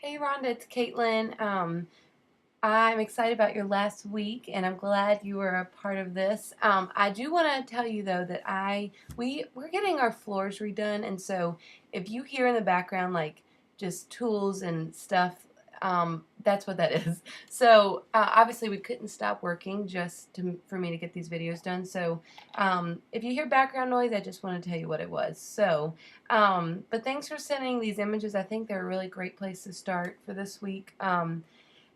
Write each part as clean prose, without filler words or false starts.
Hey Rhonda, it's Katelyn. I'm excited about your last week, and I'm glad you were a part of this. I do want to tell you though that we're getting our floors redone, and so if you hear in the background like just tools and stuff, that's what that is. So obviously we couldn't stop working for me to get these videos done. So if you hear background noise, I just want to tell you what it was. So. But thanks for sending these images. I think they're a really great place to start for this week.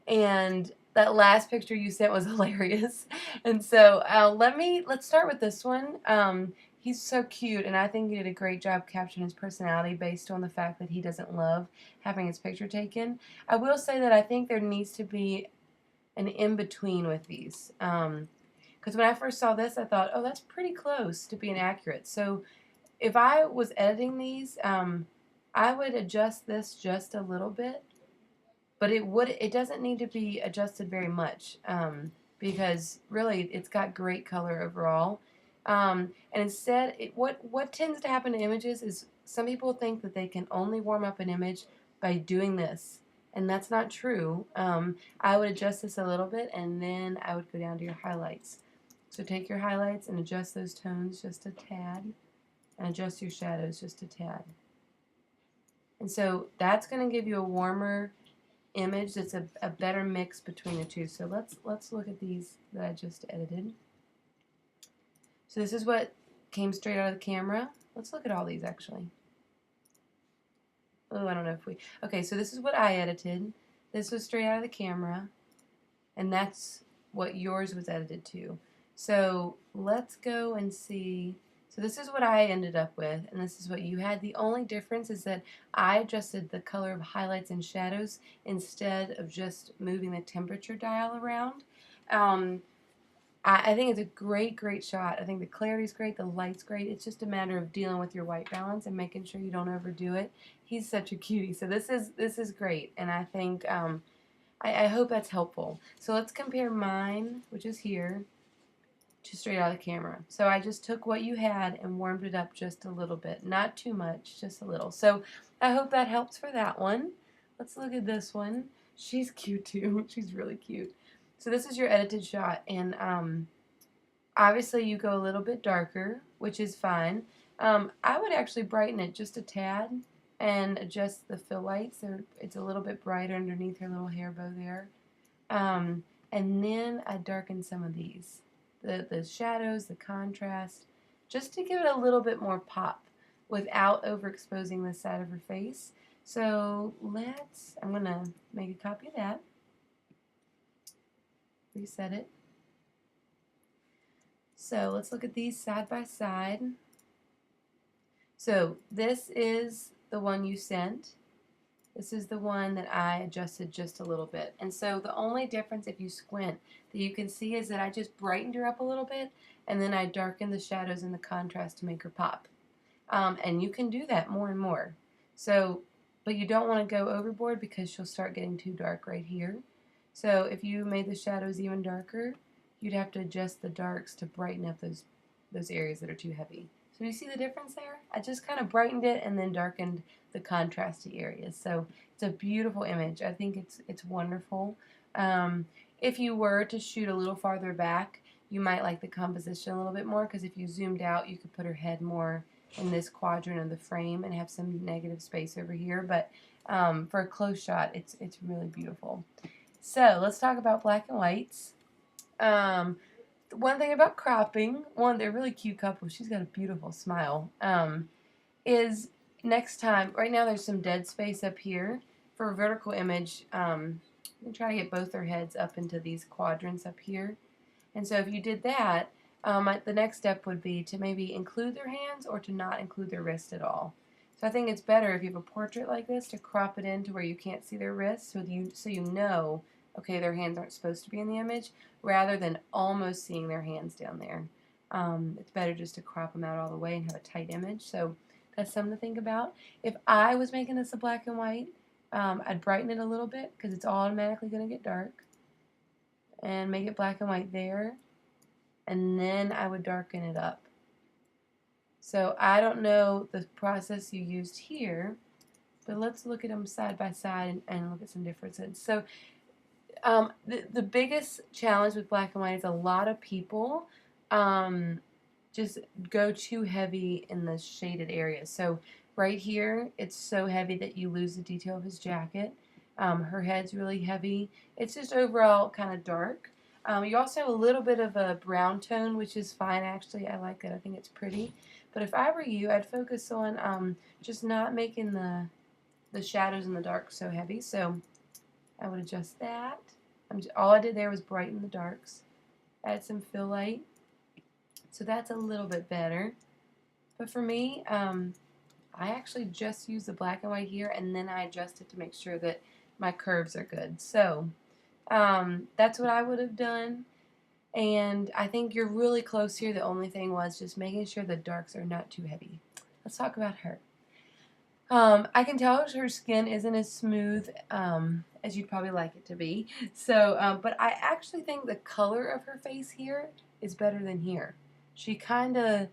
And that last picture you sent was hilarious. And so let's start with this one. He's so cute, and I think he did a great job capturing his personality based on the fact that he doesn't love having his picture taken. I will say that I think there needs to be an in-between with these. Because when I first saw this, I thought, oh, that's pretty close to being accurate. So if I was editing these, I would adjust this just a little bit, but it doesn't need to be adjusted very much, because really it's got great color overall. And instead, what tends to happen to images is some people think that they can only warm up an image by doing this, and that's not true. I would adjust this a little bit, and then I would go down to your highlights. So take your highlights and adjust those tones just a tad and adjust your shadows just a tad. And so that's going to give you a warmer image that's a better mix between the two. So let's look at these that I just edited. So this is what came straight out of the camera. Let's look at all these actually. Oh, I don't know if we... Okay, so this is what I edited. This was straight out of the camera. And that's what yours was edited to. So let's go and see... So this is what I ended up with, and this is what you had. The only difference is that I adjusted the color of highlights and shadows instead of just moving the temperature dial around. I think it's a great shot. I think the clarity's great, the light's great. It's just a matter of dealing with your white balance and making sure you don't overdo it. He's such a cutie, so this is great, and I think I hope that's helpful. So let's compare mine, which is here, to straight out of the camera. So I just took what you had and warmed it up just a little bit. Not too much, just a little. So I hope that helps for that one. Let's look at this one. She's cute too. She's really cute. So this is your edited shot, and obviously you go a little bit darker, which is fine. I would actually brighten it just a tad and adjust the fill light so it's a little bit brighter underneath her little hair bow there. And then I darken some of these. The shadows, the contrast, just to give it a little bit more pop without overexposing the side of her face. So I'm going to make a copy of that, reset it. So let's look at these side by side. So this is the one you sent. This is the one that I adjusted just a little bit. And so the only difference, if you squint, that you can see is that I just brightened her up a little bit, and then I darkened the shadows and the contrast to make her pop. And you can do that more and more. So, but you don't want to go overboard because she'll start getting too dark right here. So if you made the shadows even darker, you'd have to adjust the darks to brighten up those areas that are too heavy. So you see the difference there? I just kind of brightened it and then darkened the contrasty areas. So it's a beautiful image. I think it's wonderful. If you were to shoot a little farther back, you might like the composition a little bit more, because if you zoomed out, you could put her head more in this quadrant of the frame and have some negative space over here. But for a close shot, it's really beautiful. So let's talk about black and whites. One thing about cropping, they're a really cute couple. She's got a beautiful smile. Is next time, right now there's some dead space up here. For a vertical image, I'm going to try to get both their heads up into these quadrants up here. And so if you did that, the next step would be to maybe include their hands or to not include their wrist at all. So I think it's better if you have a portrait like this to crop it in to where you can't see their wrists, so you know, okay, their hands aren't supposed to be in the image, rather than almost seeing their hands down there. It's better just to crop them out all the way and have a tight image. So that's something to think about. If I was making this a black and white, I'd brighten it a little bit because it's automatically going to get dark, and make it black and white there, and then I would darken it up. So I don't know the process you used here, But let's look at them side by side and look at some differences. So the biggest challenge with black and white is a lot of people just go too heavy in the shaded areas. So right here, it's so heavy that you lose the detail of his jacket. Her head's really heavy. It's just overall kind of dark. You also have a little bit of a brown tone, which is fine actually. I like it. I think it's pretty. But if I were you, I'd focus on just not making the shadows in the dark so heavy. So I would adjust that. All I did there was brighten the darks. Add some fill light. So that's a little bit better. But for me, I actually just use the black and white here, and then I adjust it to make sure that my curves are good. So that's what I would have done. And I think you're really close here. The only thing was just making sure the darks are not too heavy. Let's talk about her. I can tell her skin isn't as smooth as you'd probably like it to be. So, but I actually think the color of her face here is better than here. She kind of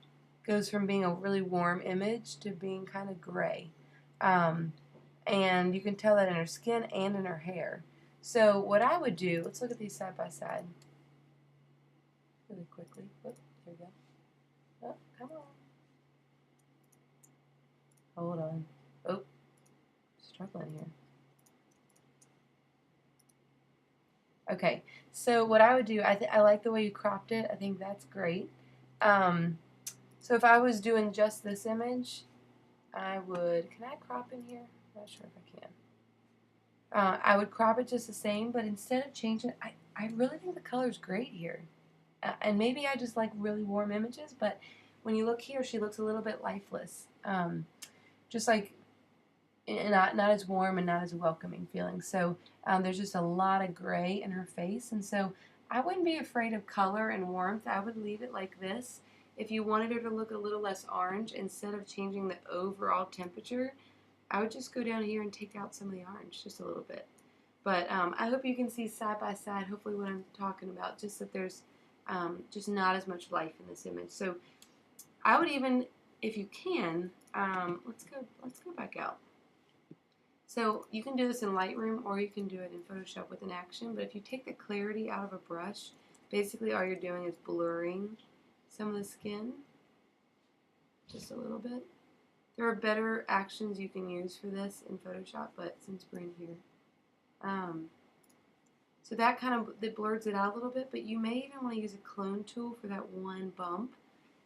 goes from being a really warm image to being kind of gray. And you can tell that in her skin and in her hair. So what I would do, let's look at these side by side really quickly. Whoop, there we go. Oh, come on. Hold on. Oh, struggling here. Okay, so what I would do, I like the way you cropped it. I think that's great. So if I was doing just this image, I would, can I crop in here? I'm not sure if I can. I would crop it just the same, but instead of changing it, I really think the color's great here. And maybe I just like really warm images, but when you look here, she looks a little bit lifeless. Just like not as warm and not as welcoming feeling. So there's just a lot of gray in her face, and so I wouldn't be afraid of color and warmth. I would leave it like this. If you wanted her to look a little less orange, instead of changing the overall temperature, I would just go down here and take out some of the orange, just a little bit. But I hope you can see side by side, hopefully what I'm talking about, just that there's just not as much life in this image. So I would even, if you can, let's go back out. So you can do this in Lightroom or you can do it in Photoshop with an action, but if you take the clarity out of a brush, basically all you're doing is blurring some of the skin, just a little bit. There are better actions you can use for this in Photoshop, but since we're in here. So that that blurs it out a little bit, but you may even want to use a clone tool for that one bump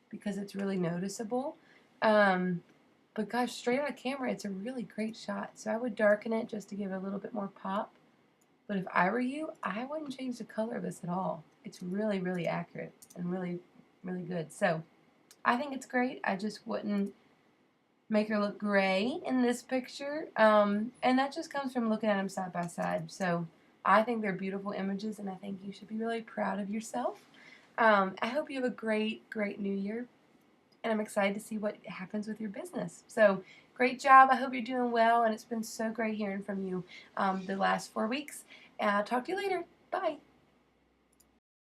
because it's really noticeable. But gosh, straight out of camera, it's a really great shot. So I would darken it just to give it a little bit more pop. But if I were you, I wouldn't change the color of this at all. It's really, really accurate and really, really good. So I think it's great. I just wouldn't make her look gray in this picture. And that just comes from looking at them side by side. So I think they're beautiful images, and I think you should be really proud of yourself. I hope you have a great, great new year. And I'm excited to see what happens with your business. So great job. I hope you're doing well, and it's been so great hearing from you the last 4 weeks. Talk to you later. Bye.